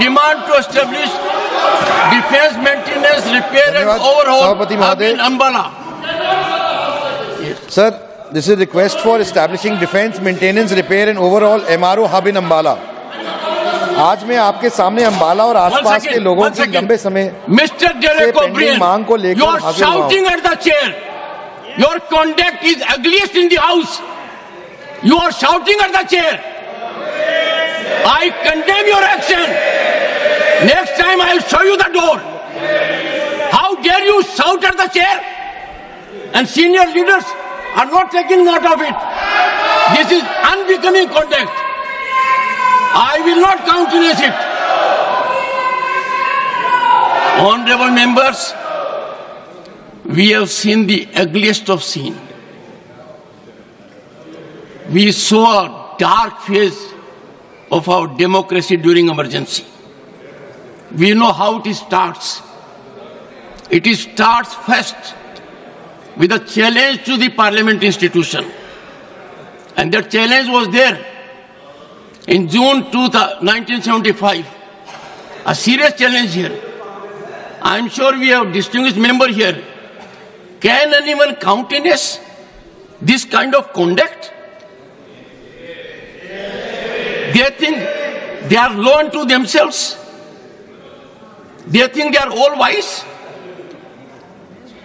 demand to establish defense maintenance, repair and overhaul hub in Ambala. Sir, this is a request for establishing defense maintenance, repair and overhaul MRO hub in Ambala. आज मैं आपके सामने अंबाला और आसपास के लोगों की लंबे समय से पेंडिंग मांग को लेकर हाजिर हुआ हूं। You are shouting at the chair. Your conduct is ugliest in the house. You are shouting at the chair. I condemn your action. Next time I will show you the door. How dare you shout at the chair? And senior leaders are not taking note of it. This is unbecoming conduct. I will not countenance it. Honorable members, we have seen the ugliest of scene. We saw a dark phase of our democracy during emergency. We know how it starts. It starts first with a challenge to the parliament institution. And that challenge was there in June 1975. A serious challenge here. I am sure we have distinguished member here. Can anyone countenance this kind of conduct? They think they are law unto themselves. They think they are all wise.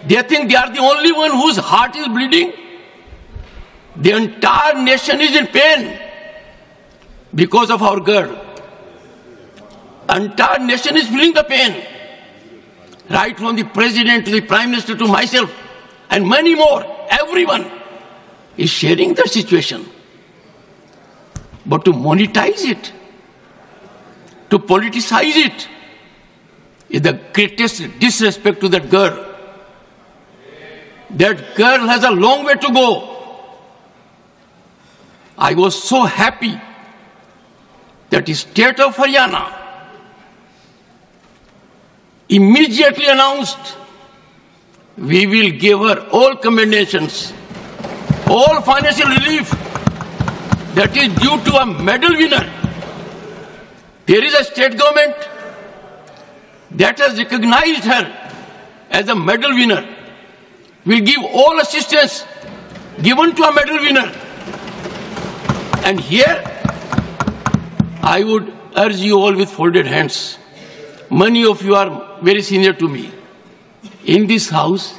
They think they are the only one whose heart is bleeding. The entire nation is in pain because of our girl. Entire nation is feeling the pain. Right from the president to the prime minister to myself and many more. Everyone is sharing the situation. But to monetize it, to politicize it, is the greatest disrespect to that girl. That girl has a long way to go. I was so happy that the state of Haryana immediately announced we will give her all commendations, all financial relief that is due to a medal winner. There is a state government that has recognized her as a medal winner. Will give all assistance given to a medal winner. And here, I would urge you all with folded hands. Many of you are very senior to me. In this house,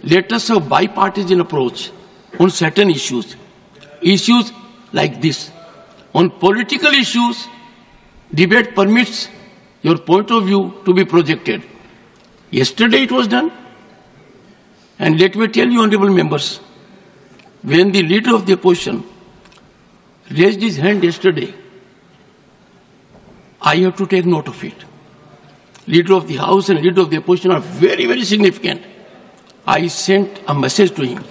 let us have bipartisan approach on certain issues. Issues like this. On political issues, debate permits your point of view to be projected. Yesterday it was done. And let me tell you, honorable members, when the leader of the opposition raised his hand yesterday, I have to take note of it. Leader of the House and leader of the opposition are very, very significant. I sent a message to him.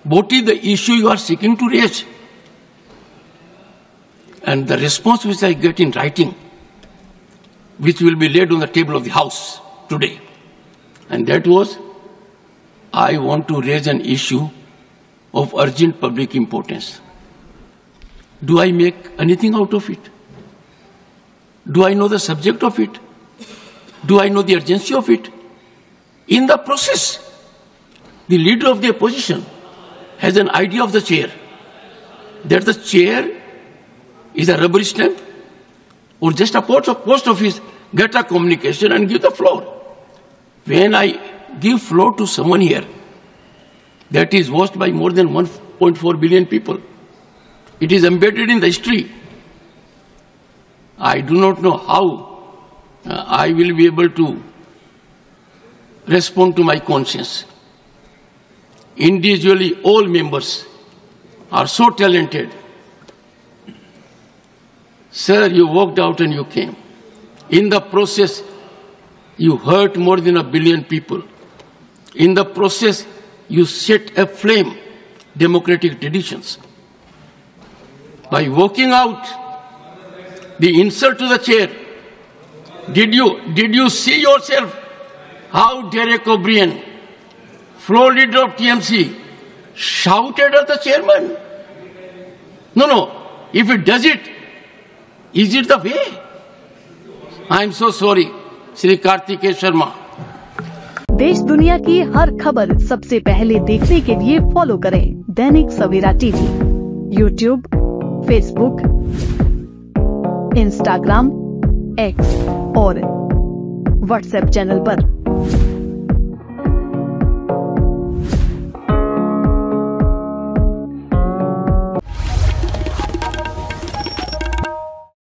What is the issue you are seeking to raise? And the response which I get in writing, which will be laid on the table of the House today, and that was, I want to raise an issue of urgent public importance. Do I make anything out of it? Do I know the subject of it? Do I know the urgency of it? In the process, the leader of the opposition has an idea of the chair, that the chair is a rubber stamp or just a post office, get a communication and give the floor. When I give floor to someone here that is watched by more than 1.4 billion people. It is embedded in the history. I do not know how I will be able to respond to my conscience. Individually, all members are so talented. Sir, you walked out and you came. In the process, you hurt more than 1 billion people. In the process, you set aflame democratic traditions. By walking out, the insult to the chair, did you see yourself how Derek O'Brien, floor leader of TMC, shouted at the chairman? No. If it does it, is it the way? I am so sorry. Shri Kartikeya Sharma. देश दुनिया की हर खबर सबसे पहले देखने के लिए फॉलो करें Dainik Savera TV, YouTube, Facebook, Instagram, X और व्हाट्सएप चैनल पर।